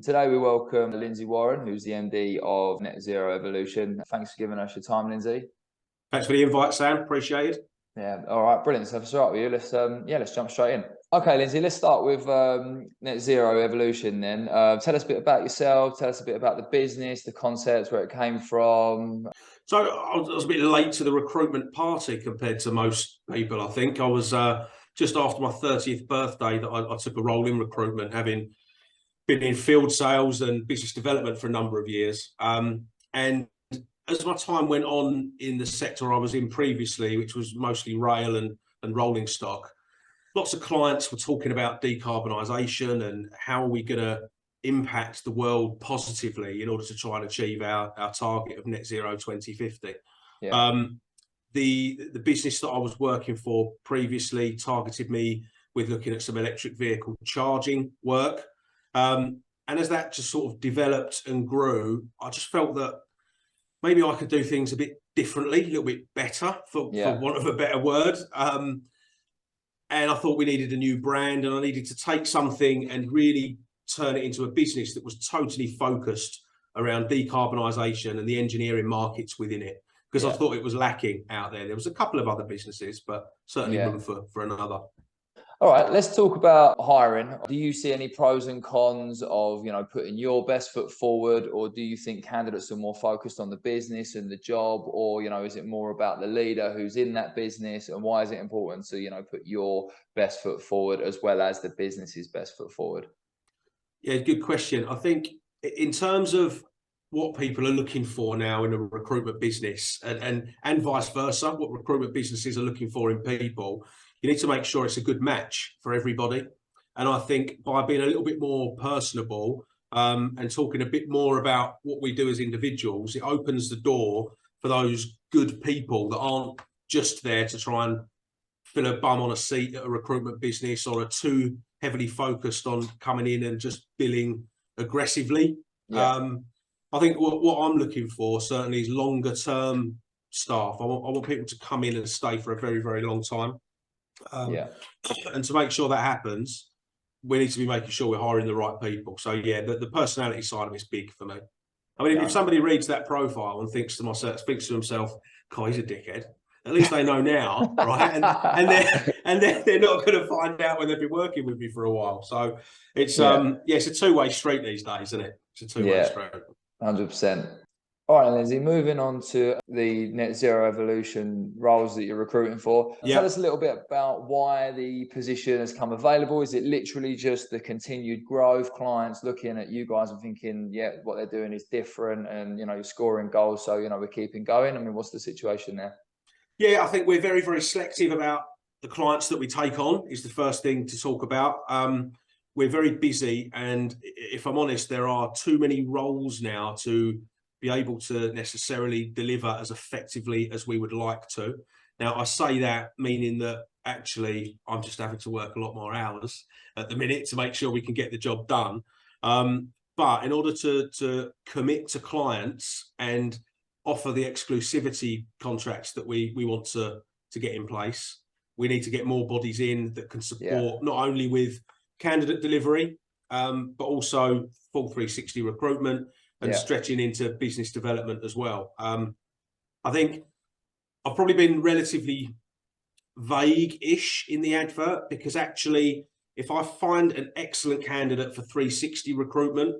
Today we welcome Lindsay Warren, who's the MD of Net Zero Evolution. Thanks for giving us your time, Lindsay. Thanks for the invite, Sam. Appreciate it. Yeah, all right, brilliant. So if I start with you, let's jump straight in. Okay, Lindsay, let's start with Net Zero Evolution then. Tell us a bit about yourself. Tell us a bit about the business, the concepts, where it came from. So I was a bit late to the recruitment party compared to most people. I think I was just after my 30th birthday that I took a role in recruitment, having been in field sales and business development for a number of years. And as my time went on in the sector I was in previously, which was mostly rail and rolling stock, lots of clients were talking about decarbonisation and how are we going to impact the world positively in order to try and achieve our target of net zero 2050. Yeah. The business that I was working for previously targeted me with looking at some electric vehicle charging work. And as that just sort of developed and grew, I just felt that maybe I could do things a bit differently, a little bit better, for want of a better word. And I thought we needed a new brand, and I needed to take something and really turn it into a business that was totally focused around decarbonisation and the engineering markets within it, because I thought it was lacking out there. There was a couple of other businesses, but certainly room for another. All right, let's talk about hiring. Do you see any pros and cons of, putting your best foot forward, or do you think candidates are more focused on the business and the job, or, is it more about the leader who's in that business, and why is it important to, put your best foot forward as well as the business's best foot forward? Yeah, good question. I think in terms of what people are looking for now in a recruitment business, and vice versa, what recruitment businesses are looking for in people, you need to make sure it's a good match for everybody. And I think by being a little bit more personable and talking a bit more about what we do as individuals, it opens the door for those good people that aren't just there to try and fill a bum on a seat at a recruitment business, or are too heavily focused on coming in and just billing aggressively. I think what I'm looking for certainly is longer term staff. I want people to come in and stay for a very, very long time. And to make sure that happens, we need to be making sure we're hiring the right people. So yeah, the personality side of it's big for me. I mean, if somebody reads that profile and thinks to himself, "God, he's a dickhead," at least they know now, right? And they're not going to find out when they've been working with me for a while. So it's it's a two-way street these days, isn't it? It's a two-way street. 100%. All right, Lindsay, moving on to the Net Zero Evolution roles that you're recruiting for. Tell us a little bit about why the position has come available. Is it literally just the continued growth, clients looking at you guys and thinking, what they're doing is different, and, you're scoring goals, so, we're keeping going? I mean, what's the situation there? Yeah, I think we're very, very selective about the clients that we take on, is the first thing to talk about. We're very busy, and if I'm honest, there are too many roles now to be able to necessarily deliver as effectively as we would like to. Now, I say that meaning that actually I'm just having to work a lot more hours at the minute to make sure we can get the job done. But in order to commit to clients and offer the exclusivity contracts that we want to get in place, we need to get more bodies in that can support not only with candidate delivery, but also full 360 recruitment and stretching into business development as well. I think I've probably been relatively vague-ish in the advert, because actually, if I find an excellent candidate for 360 recruitment,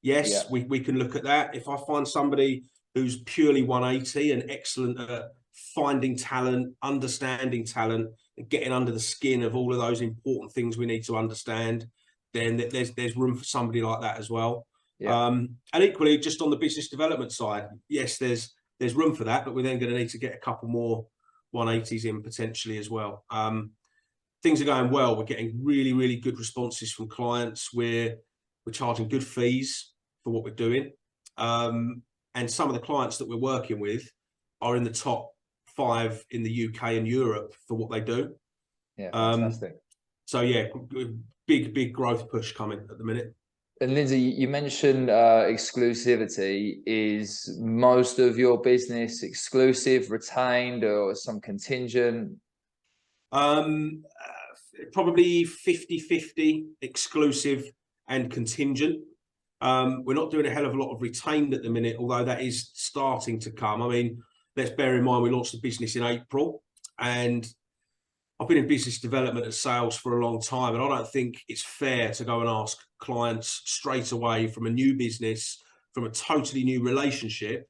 we can look at that. If I find somebody who's purely 180 and excellent at finding talent, understanding talent, and getting under the skin of all of those important things we need to understand, then there's room for somebody like that as well. And equally, just on the business development side, yes, there's room for that, but we're then going to need to get a couple more 180s in potentially as well. Things are going well. We're getting really, really good responses from clients. We're charging good fees for what we're doing. And some of the clients that we're working with are in the top 5 in the UK and Europe for what they do. Yeah, fantastic. So yeah, big growth push coming at the minute. And Lindsay, you mentioned exclusivity. Is most of your business exclusive, retained, or some contingent? Probably 50-50 exclusive and contingent. We're not doing a hell of a lot of retained at the minute, although that is starting to come. I mean, let's bear in mind we launched the business in April, and I've been in business development and sales for a long time, and I don't think it's fair to go and ask clients straight away from a new business, from a totally new relationship,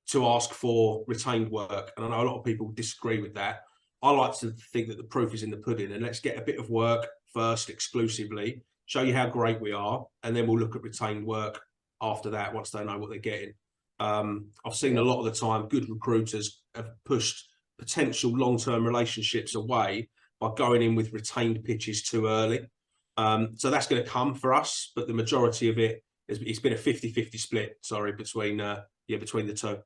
to ask for retained work. And I know a lot of people disagree with that. I like to think that the proof is in the pudding, and let's get a bit of work first exclusively, show you how great we are, and then we'll look at retained work after that once they know what they're getting. I've seen a lot of the time good recruiters have pushed potential long-term relationships away by going in with retained pitches too early. So that's going to come for us, but the majority of it's been a 50-50 split, between the two.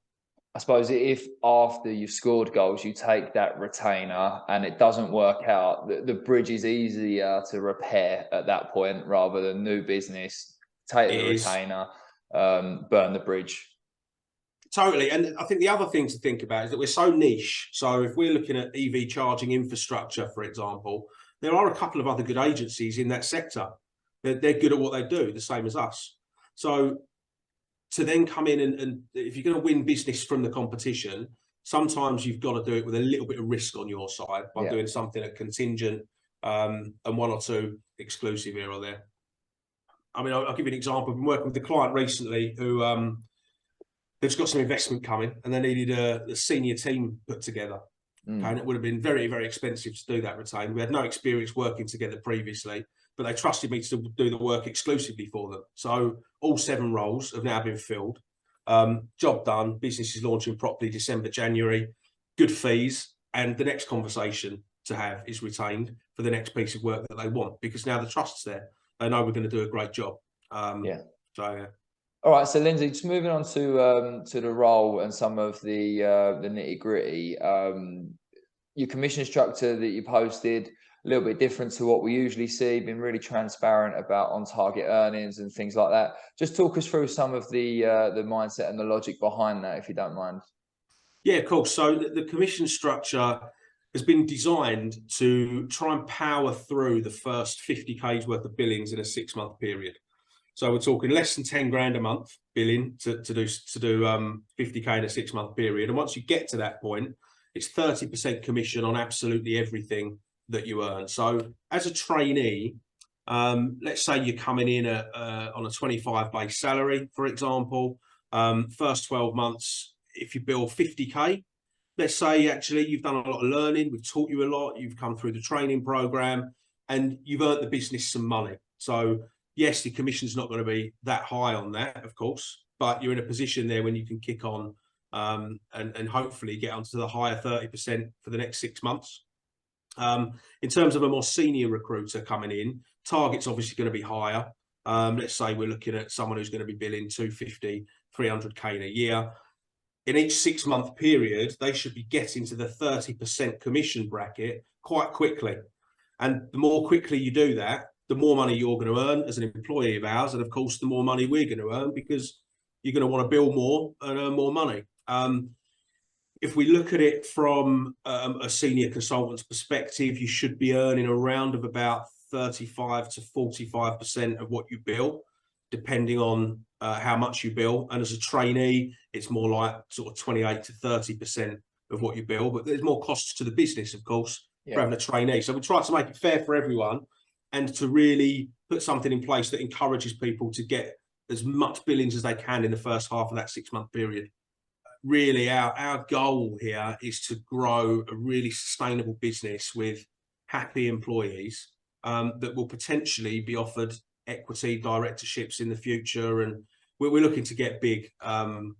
I suppose if after you've scored goals, you take that retainer and it doesn't work out, the bridge is easier to repair at that point rather than new business, take the retainer, burn the bridge. Totally. And I think the other thing to think about is that we're so niche. So if we're looking at EV charging infrastructure, for example, there are a couple of other good agencies in that sector. They're good at what they do, the same as us. So to then come in and if you're going to win business from the competition, sometimes you've got to do it with a little bit of risk on your side by doing something at contingent and one or two exclusive here or there. I mean, I'll give you an example. I've been working with a client recently who they've got some investment coming and they needed a senior team put together. Okay, and it would have been very, very expensive to do that retained. We had no experience working together previously, but they trusted me to do the work exclusively for them. So all 7 roles have now been filled. Job done. Business is launching properly December, January. Good fees. And the next conversation to have is retained for the next piece of work that they want, because now the trust's there. They know we're going to do a great job. All right, so Lindsay, just moving on to the role and some of the nitty gritty. Your commission structure that you posted, a little bit different to what we usually see, been really transparent about on target earnings and things like that. Just talk us through some of the mindset and the logic behind that, if you don't mind. Yeah, cool. So the commission structure has been designed to try and power through the first 50K's worth of billings in a 6-month period. So we're talking less than 10 grand a month billing to do 50K in a 6-month period. And once you get to that point, it's 30% commission on absolutely everything that you earn. So as a trainee, let's say you're coming in on a 25 base salary, for example, first 12 months, if you bill 50K, let's say actually you've done a lot of learning, we've taught you a lot, you've come through the training program and you've earned the business some money. So yes, the commission's not going to be that high on that, of course, but you're in a position there when you can kick on and hopefully get onto the higher 30% for the next 6 months. In terms of a more senior recruiter coming in, target's obviously going to be higher. Let's say we're looking at someone who's going to be billing 250, 300K in a year. In each 6-month period, they should be getting to the 30% commission bracket quite quickly. And the more quickly you do that, the more money you're going to earn as an employee of ours. And of course, the more money we're going to earn, because you're going to want to bill more and earn more money. If we look at it from a senior consultant's perspective, you should be earning around of about 35 to 45% of what you bill, depending on how much you bill. And as a trainee, it's more like sort of 28 to 30% of what you bill. But there's more costs to the business, of course, for having a trainee. So we try to make it fair for everyone and to really put something in place that encourages people to get as much billings as they can in the first half of that 6-month period. Really, our goal here is to grow a really sustainable business with happy employees that will potentially be offered equity directorships in the future. And we're looking to get big and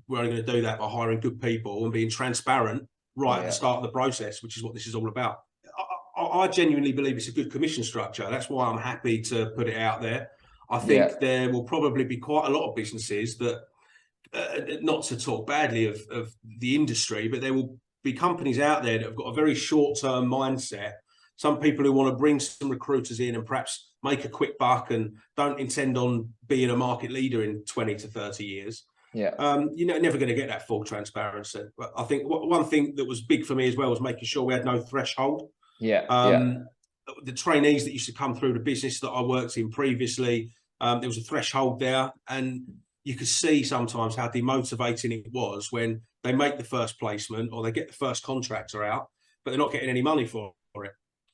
we're only going to do that by hiring good people and being transparent at the start of the process, which is what this is all about. I genuinely believe it's a good commission structure. That's why I'm happy to put it out there. I think there will probably be quite a lot of businesses that, not to talk badly of the industry, but there will be companies out there that have got a very short-term mindset. Some people who want to bring some recruiters in and perhaps make a quick buck and don't intend on being a market leader in 20 to 30 years. You're never going to get that full transparency. But I think one thing that was big for me as well was making sure we had no threshold. The trainees that used to come through the business that I worked in previously, There was a threshold there, and you could see sometimes how demotivating it was when they make the first placement or they get the first contractor out, but they're not getting any money for it.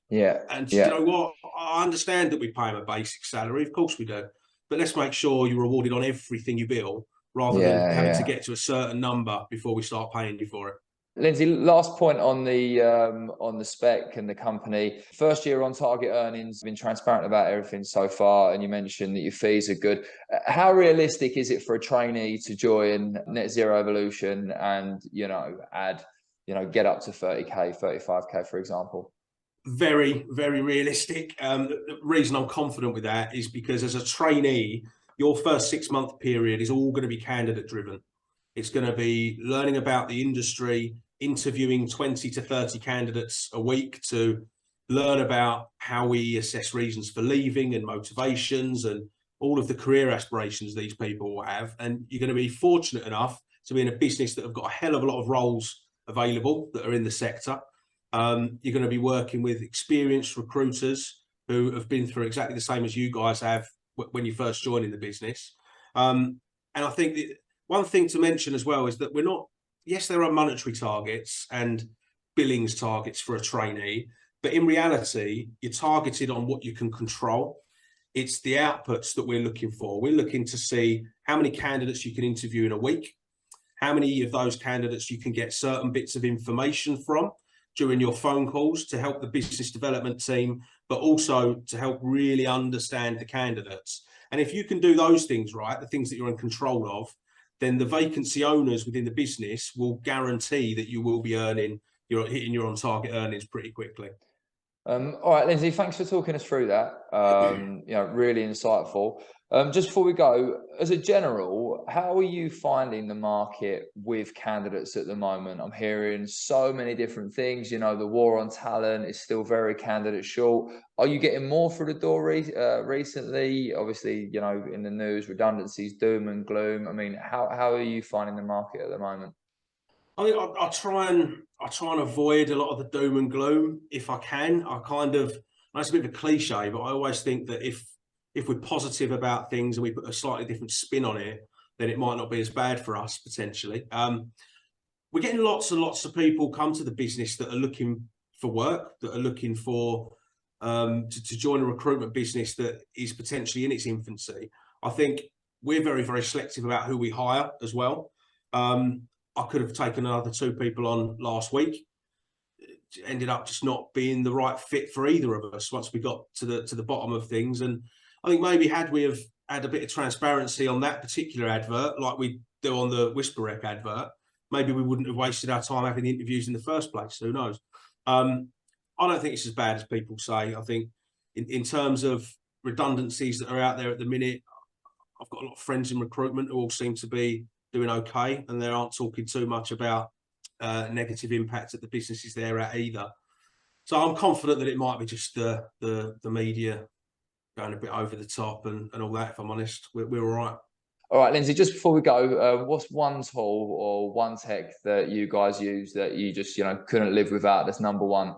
Yeah. And yeah. you know what? I understand that we pay them a basic salary. Of course we do. But let's make sure you're rewarded on everything you bill rather than having to get to a certain number before we start paying you for it. Lindsay, last point on the spec and the company. First year on target earnings, been transparent about everything so far, and you mentioned that your fees are good. How realistic is it for a trainee to join Net Zero Evolution and get up to 30k, 35k, for example? Very, very realistic. The reason I'm confident with that is because as a trainee, your first 6-month period is all going to be candidate driven. It's going to be learning about the industry, interviewing 20 to 30 candidates a week to learn about how we assess reasons for leaving and motivations and all of the career aspirations these people have. And you're going to be fortunate enough to be in a business that have got a hell of a lot of roles available that are in the sector. You're going to be working with experienced recruiters who have been through exactly the same as you guys have when you first joined in the business. And I think one thing to mention as well is that we're not, yes, there are monetary targets and billings targets for a trainee, but in reality, you're targeted on what you can control. It's the outputs that we're looking for. We're looking to see how many candidates you can interview in a week, how many of those candidates you can get certain bits of information from during your phone calls to help the business development team, but also to help really understand the candidates. And if you can do those things right, the things that you're in control of, then the vacancy owners within the business will guarantee that you will be hitting your on target earnings pretty quickly. All right, Lindsay, thanks for talking us through that. Really insightful. Just before we go, as a general, how are you finding the market with candidates at the moment? I'm hearing so many different things. The war on talent is still very candidate short. Are you getting more through the door recently? Obviously, in the news, redundancies, doom and gloom. I mean, how are you finding the market at the moment? I think I try and avoid a lot of the doom and gloom if I can. It's a bit of a cliche, but I always think that if we're positive about things and we put a slightly different spin on it, then it might not be as bad for us potentially. We're getting lots and lots of people come to the business that are looking for work, that are looking for to join a recruitment business that is potentially in its infancy. I think we're very, very selective about who we hire as well. I could have taken another 2 people on last week. It ended up just not being the right fit for either of us once we got to the bottom of things. And I think maybe had we have had a bit of transparency on that particular advert, like we do on the Whisper advert, maybe we wouldn't have wasted our time having the interviews in the first place. Who knows? I don't think it's as bad as people say. I think in terms of redundancies that are out there at the minute, I've got a lot of friends in recruitment who all seem to be doing okay, and they aren't talking too much about negative impact that the businesses they're at either. So I'm confident that it might be just the media going a bit over the top and all that. If I'm honest, we're all right. All right, Lindsay, just before we go, what's one tool or one tech that you guys use that you just couldn't live without? That's number one.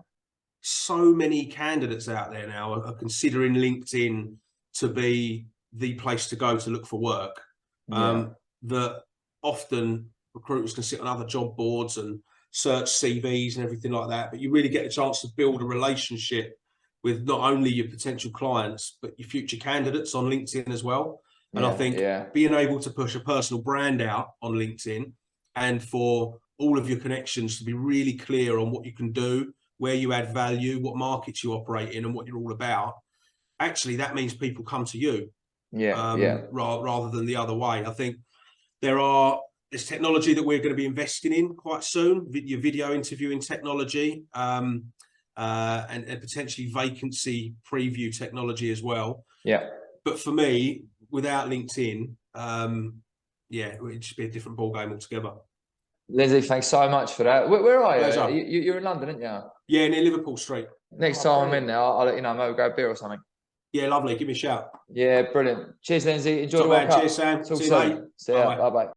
So many candidates out there now are considering LinkedIn to be the place to go to look for work. That often recruiters can sit on other job boards and search CVs and everything like that, but you really get a chance to build a relationship with not only your potential clients, but your future candidates on LinkedIn as well. And I think being able to push a personal brand out on LinkedIn and for all of your connections to be really clear on what you can do, where you add value, what markets you operate in and what you're all about, actually that means people come to you rather than the other way. I think there's technology that we're going to be investing in quite soon, your video interviewing technology, and potentially vacancy preview technology as well. But for me, without LinkedIn, it'd just be a different ballgame altogether. Lindsay, thanks so much for that. Where are you? You're in London, aren't you? Yeah, near Liverpool Street. Next time I'm in there, I'll let you know. Maybe we'll go a beer or something. Yeah, lovely. Give me a shout. Yeah, brilliant. Cheers, Lindsay. Enjoy the World Cup. Cheers, Sam. See you later. See ya. Bye-bye.